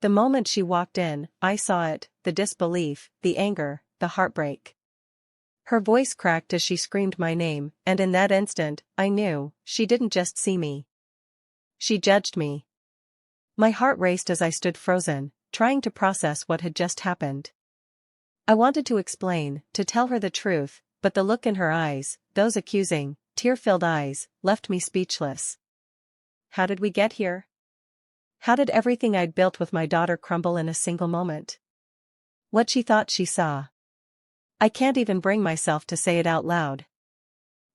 The moment she walked in, I saw it, the disbelief, the anger, the heartbreak. Her voice cracked as she screamed my name, and in that instant, I knew, she didn't just see me. She judged me. My heart raced as I stood frozen, trying to process what had just happened. I wanted to explain, to tell her the truth, but the look in her eyes, those accusing, tear-filled eyes, left me speechless. How did we get here? How did everything I'd built with my daughter crumble in a single moment? What she thought she saw. I can't even bring myself to say it out loud.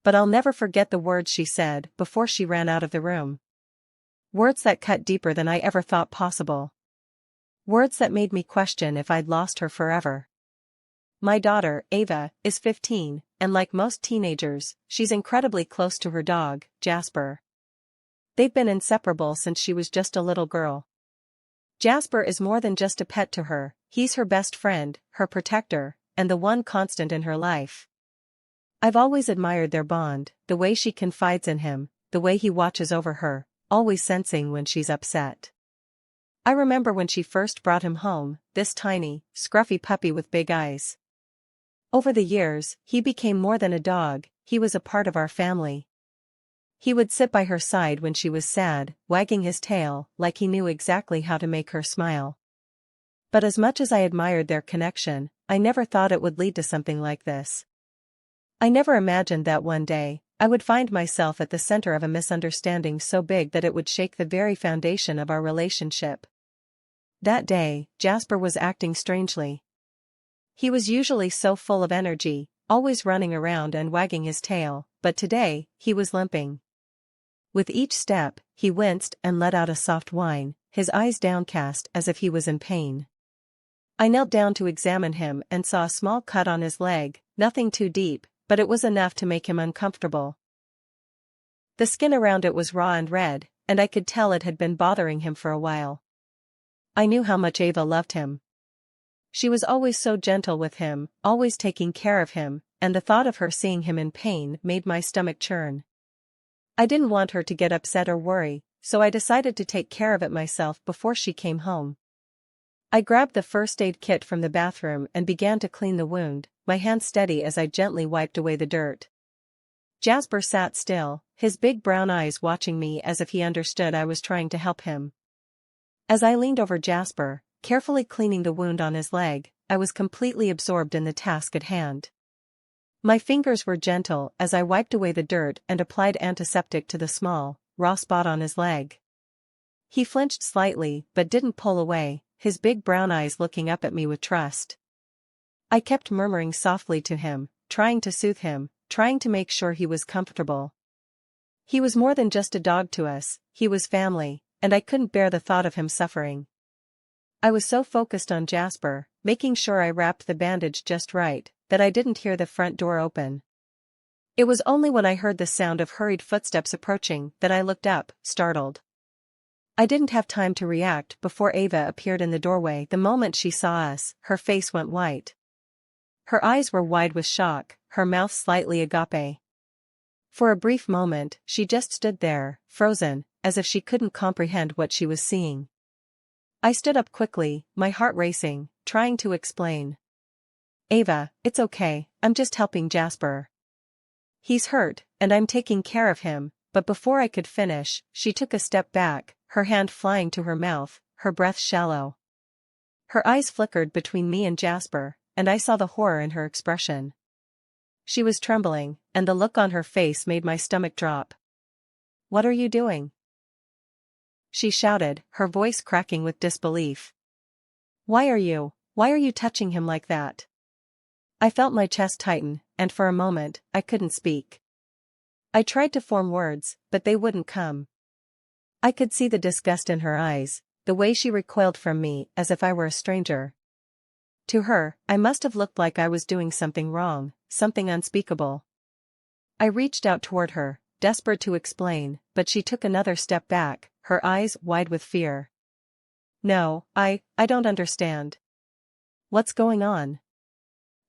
But I'll never forget the words she said before she ran out of the room. Words that cut deeper than I ever thought possible. Words that made me question if I'd lost her forever. My daughter, Ava, is 15, and like most teenagers, she's incredibly close to her dog, Jasper. They've been inseparable since she was just a little girl. Jasper is more than just a pet to her, he's her best friend, her protector, and the one constant in her life. I've always admired their bond, the way she confides in him, the way he watches over her, always sensing when she's upset. I remember when she first brought him home, this tiny, scruffy puppy with big eyes. Over the years, he became more than a dog, he was a part of our family. He would sit by her side when she was sad, wagging his tail, like he knew exactly how to make her smile. But as much as I admired their connection, I never thought it would lead to something like this. I never imagined that one day, I would find myself at the center of a misunderstanding so big that it would shake the very foundation of our relationship. That day, Jasper was acting strangely. He was usually so full of energy, always running around and wagging his tail, but today, he was limping. With each step, he winced and let out a soft whine, his eyes downcast as if he was in pain. I knelt down to examine him and saw a small cut on his leg, nothing too deep, but it was enough to make him uncomfortable. The skin around it was raw and red, and I could tell it had been bothering him for a while. I knew how much Ava loved him. She was always so gentle with him, always taking care of him, and the thought of her seeing him in pain made my stomach churn. I didn't want her to get upset or worry, so I decided to take care of it myself before she came home. I grabbed the first aid kit from the bathroom and began to clean the wound, my hand steady as I gently wiped away the dirt. Jasper sat still, his big brown eyes watching me as if he understood I was trying to help him. As I leaned over Jasper, carefully cleaning the wound on his leg, I was completely absorbed in the task at hand. My fingers were gentle as I wiped away the dirt and applied antiseptic to the small, raw spot on his leg. He flinched slightly but didn't pull away, his big brown eyes looking up at me with trust. I kept murmuring softly to him, trying to soothe him, trying to make sure he was comfortable. He was more than just a dog to us, he was family, and I couldn't bear the thought of him suffering. I was so focused on Jasper, making sure I wrapped the bandage just right, that I didn't hear the front door open. It was only when I heard the sound of hurried footsteps approaching that I looked up, startled. I didn't have time to react before Ava appeared in the doorway. The moment she saw us, her face went white. Her eyes were wide with shock, her mouth slightly agape. For a brief moment, she just stood there, frozen, as if she couldn't comprehend what she was seeing. I stood up quickly, my heart racing, trying to explain. Ava, it's okay, I'm just helping Jasper. He's hurt, and I'm taking care of him, but before I could finish, she took a step back, her hand flying to her mouth, her breath shallow. Her eyes flickered between me and Jasper, and I saw the horror in her expression. She was trembling, and the look on her face made my stomach drop. "What are you doing?" she shouted, her voice cracking with disbelief. Why are you touching him like that?" I felt my chest tighten, and for a moment, I couldn't speak. I tried to form words, but they wouldn't come. I could see the disgust in her eyes, the way she recoiled from me as if I were a stranger. To her, I must have looked like I was doing something wrong, something unspeakable. I reached out toward her, desperate to explain, but she took another step back, her eyes wide with fear. "No, I don't understand. What's going on?"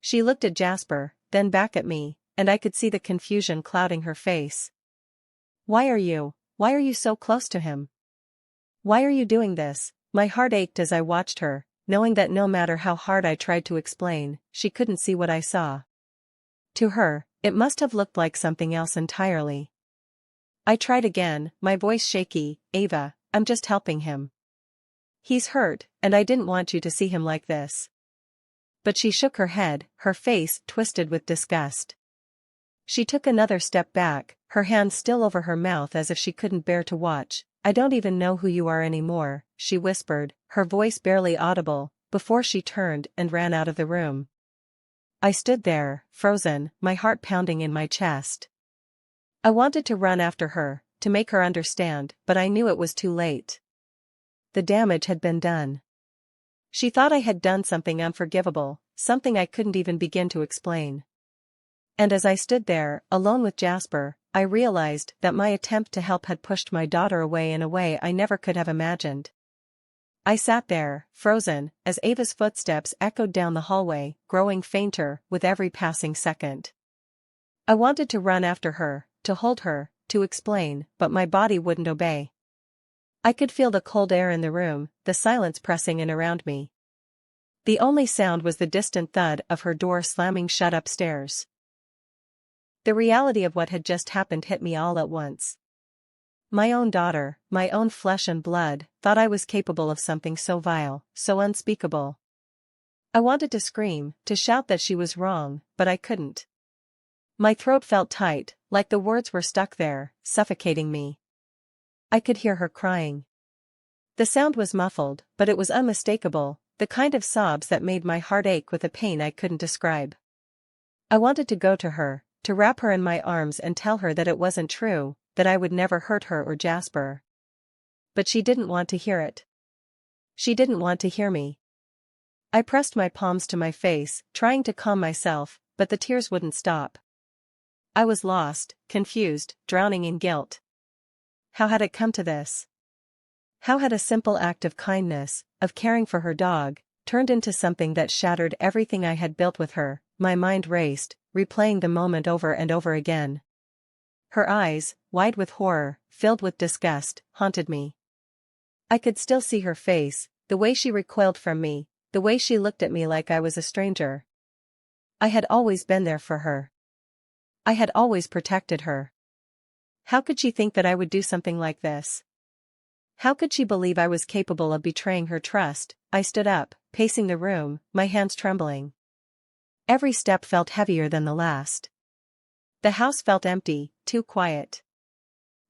She looked at Jasper, then back at me, and I could see the confusion clouding her face. Why are you so close to him? Why are you doing this? My heart ached as I watched her, knowing that no matter how hard I tried to explain, she couldn't see what I saw. To her, it must have looked like something else entirely. I tried again, my voice shaky. Ava, I'm just helping him. He's hurt, and I didn't want you to see him like this. But she shook her head, her face twisted with disgust. She took another step back, her hand still over her mouth as if she couldn't bear to watch. I don't even know who you are anymore, she whispered, her voice barely audible, before she turned and ran out of the room. I stood there, frozen, my heart pounding in my chest. I wanted to run after her, to make her understand, but I knew it was too late. The damage had been done. She thought I had done something unforgivable, something I couldn't even begin to explain. And as I stood there, alone with Jasper, I realized that my attempt to help had pushed my daughter away in a way I never could have imagined. I sat there, frozen, as Ava's footsteps echoed down the hallway, growing fainter with every passing second. I wanted to run after her, to hold her, to explain, but my body wouldn't obey. I could feel the cold air in the room, the silence pressing in around me. The only sound was the distant thud of her door slamming shut upstairs. The reality of what had just happened hit me all at once. My own daughter, my own flesh and blood, thought I was capable of something so vile, so unspeakable. I wanted to scream, to shout that she was wrong, but I couldn't. My throat felt tight, like the words were stuck there, suffocating me. I could hear her crying. The sound was muffled, but it was unmistakable, the kind of sobs that made my heart ache with a pain I couldn't describe. I wanted to go to her, to wrap her in my arms and tell her that it wasn't true, that I would never hurt her or Jasper. But she didn't want to hear it. She didn't want to hear me. I pressed my palms to my face, trying to calm myself, but the tears wouldn't stop. I was lost, confused, drowning in guilt. How had it come to this? How had a simple act of kindness, of caring for her dog, turned into something that shattered everything I had built with her? My mind raced, replaying the moment over and over again. Her eyes, wide with horror, filled with disgust, haunted me. I could still see her face, the way she recoiled from me, the way she looked at me like I was a stranger. I had always been there for her. I had always protected her. How could she think that I would do something like this? How could she believe I was capable of betraying her trust? I stood up, pacing the room, my hands trembling. Every step felt heavier than the last. The house felt empty, too quiet.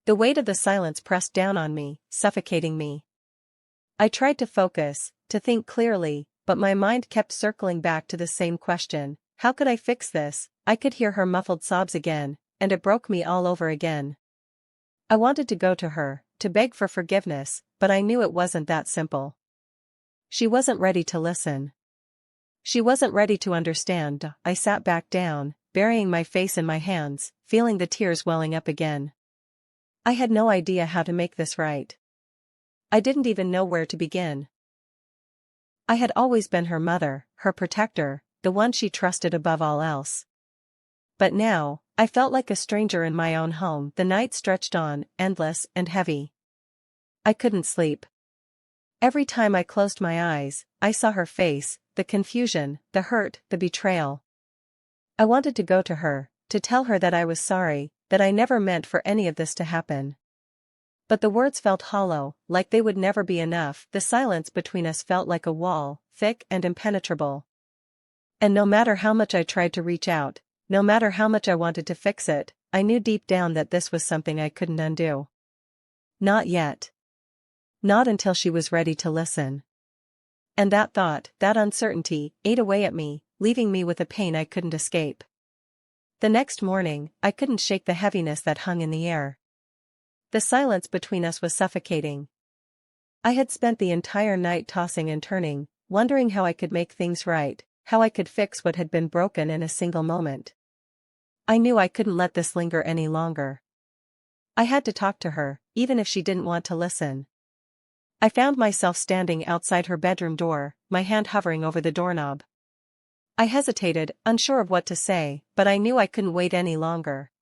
The weight of the silence pressed down on me, suffocating me. I tried to focus, to think clearly, but my mind kept circling back to the same question: how could I fix this? I could hear her muffled sobs again, and it broke me all over again. I wanted to go to her, to beg for forgiveness, but I knew it wasn't that simple. She wasn't ready to listen. She wasn't ready to understand. I sat back down, burying my face in my hands, feeling the tears welling up again. I had no idea how to make this right. I didn't even know where to begin. I had always been her mother, her protector, the one she trusted above all else. But now, I felt like a stranger in my own home. The night stretched on, endless and heavy. I couldn't sleep. Every time I closed my eyes, I saw her face, the confusion, the hurt, the betrayal. I wanted to go to her, to tell her that I was sorry, that I never meant for any of this to happen. But the words felt hollow, like they would never be enough. The silence between us felt like a wall, thick and impenetrable. And no matter how much I tried to reach out, no matter how much I wanted to fix it, I knew deep down that this was something I couldn't undo. Not yet. Not until she was ready to listen. And that thought, that uncertainty, ate away at me, leaving me with a pain I couldn't escape. The next morning, I couldn't shake the heaviness that hung in the air. The silence between us was suffocating. I had spent the entire night tossing and turning, wondering how I could make things right, how I could fix what had been broken in a single moment. I knew I couldn't let this linger any longer. I had to talk to her, even if she didn't want to listen. I found myself standing outside her bedroom door, my hand hovering over the doorknob. I hesitated, unsure of what to say, but I knew I couldn't wait any longer.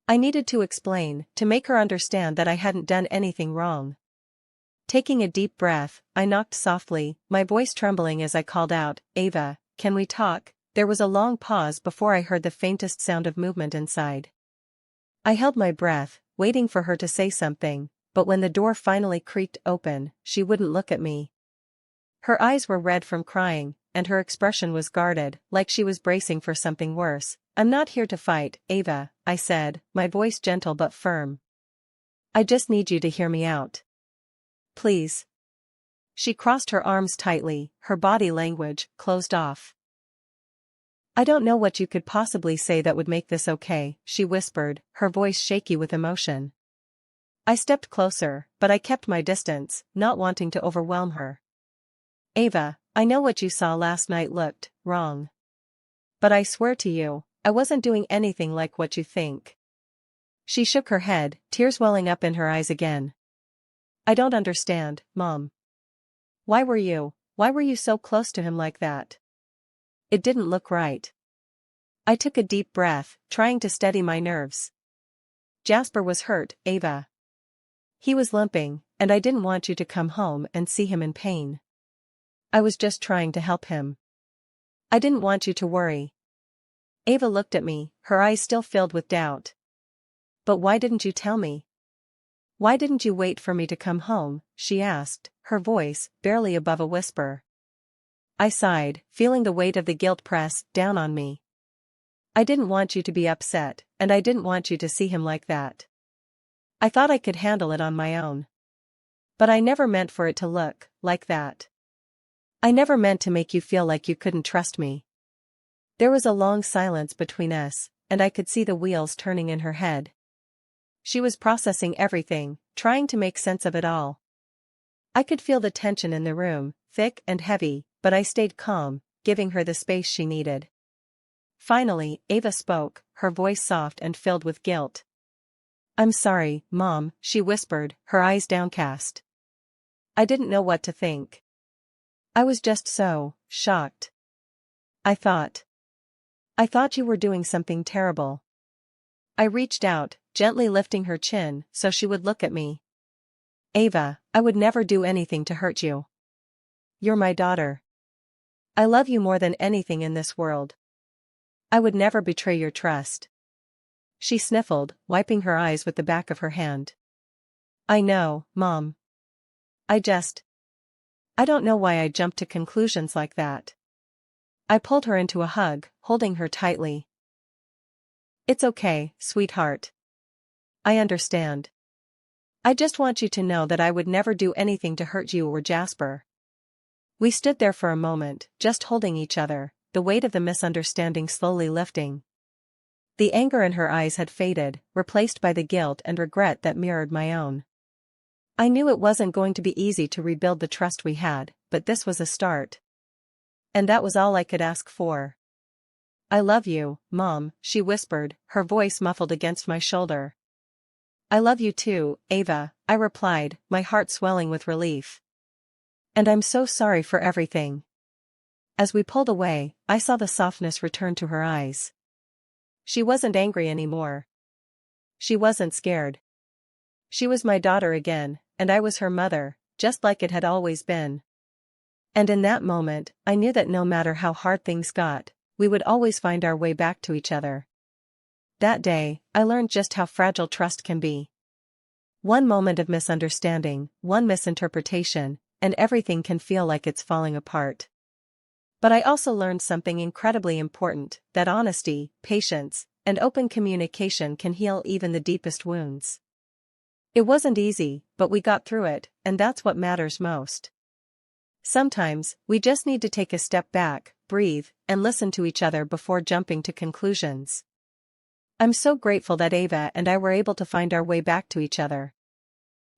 I needed to explain, to make her understand that I hadn't done anything wrong. Taking a deep breath, I knocked softly, my voice trembling as I called out, "Ava, can we talk?" There was a long pause before I heard the faintest sound of movement inside. I held my breath, waiting for her to say something, but when the door finally creaked open, she wouldn't look at me. Her eyes were red from crying, and her expression was guarded, like she was bracing for something worse. "I'm not here to fight, Ava," I said, my voice gentle but firm. "I just need you to hear me out. Please." She crossed her arms tightly, her body language closed off. "I don't know what you could possibly say that would make this okay," she whispered, her voice shaky with emotion. I stepped closer, but I kept my distance, not wanting to overwhelm her. "Ava, I know what you saw last night looked wrong. But I swear to you, I wasn't doing anything like what you think." She shook her head, tears welling up in her eyes again. "I don't understand, Mom. Why were you so close to him like that? It didn't look right." I took a deep breath, trying to steady my nerves. "Jasper was hurt, Ava. He was limping, and I didn't want you to come home and see him in pain. I was just trying to help him. I didn't want you to worry." Ava looked at me, her eyes still filled with doubt. "But why didn't you tell me? Why didn't you wait for me to come home?" she asked, her voice barely above a whisper. I sighed, feeling the weight of the guilt press down on me. "I didn't want you to be upset, and I didn't want you to see him like that. I thought I could handle it on my own. But I never meant for it to look like that. I never meant to make you feel like you couldn't trust me." There was a long silence between us, and I could see the wheels turning in her head. She was processing everything, trying to make sense of it all. I could feel the tension in the room, thick and heavy, but I stayed calm, giving her the space she needed. Finally, Ava spoke, her voice soft and filled with guilt. "I'm sorry, Mom," she whispered, her eyes downcast. "I didn't know what to think. I was just so shocked. I thought you were doing something terrible." I reached out, gently lifting her chin so she would look at me. "Ava, I would never do anything to hurt you. You're my daughter. I love you more than anything in this world. I would never betray your trust." She sniffled, wiping her eyes with the back of her hand. "I know, Mom. I don't know why I jumped to conclusions like that." I pulled her into a hug, holding her tightly. "It's okay, sweetheart. I understand. I just want you to know that I would never do anything to hurt you or Jasper." We stood there for a moment, just holding each other, the weight of the misunderstanding slowly lifting. The anger in her eyes had faded, replaced by the guilt and regret that mirrored my own. I knew it wasn't going to be easy to rebuild the trust we had, but this was a start. And that was all I could ask for. "I love you, Mom," she whispered, her voice muffled against my shoulder. "I love you too, Ava," I replied, my heart swelling with relief. "And I'm so sorry for everything." As we pulled away, I saw the softness return to her eyes. She wasn't angry anymore. She wasn't scared. She was my daughter again, and I was her mother, just like it had always been. And in that moment, I knew that no matter how hard things got, we would always find our way back to each other. That day, I learned just how fragile trust can be. One moment of misunderstanding, one misinterpretation, and everything can feel like it's falling apart. But I also learned something incredibly important, that honesty, patience, and open communication can heal even the deepest wounds. It wasn't easy, but we got through it, and that's what matters most. Sometimes, we just need to take a step back, breathe, and listen to each other before jumping to conclusions. I'm so grateful that Ava and I were able to find our way back to each other.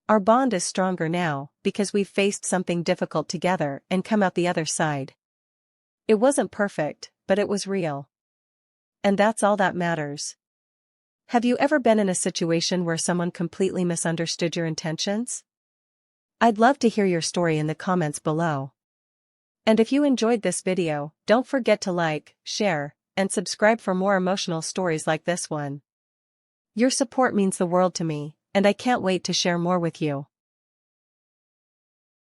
Our bond is stronger now, because we've faced something difficult together and come out the other side. It wasn't perfect, but it was real. And that's all that matters. Have you ever been in a situation where someone completely misunderstood your intentions? I'd love to hear your story in the comments below. And if you enjoyed this video, don't forget to like, share, and subscribe for more emotional stories like this one. Your support means the world to me, and I can't wait to share more with you.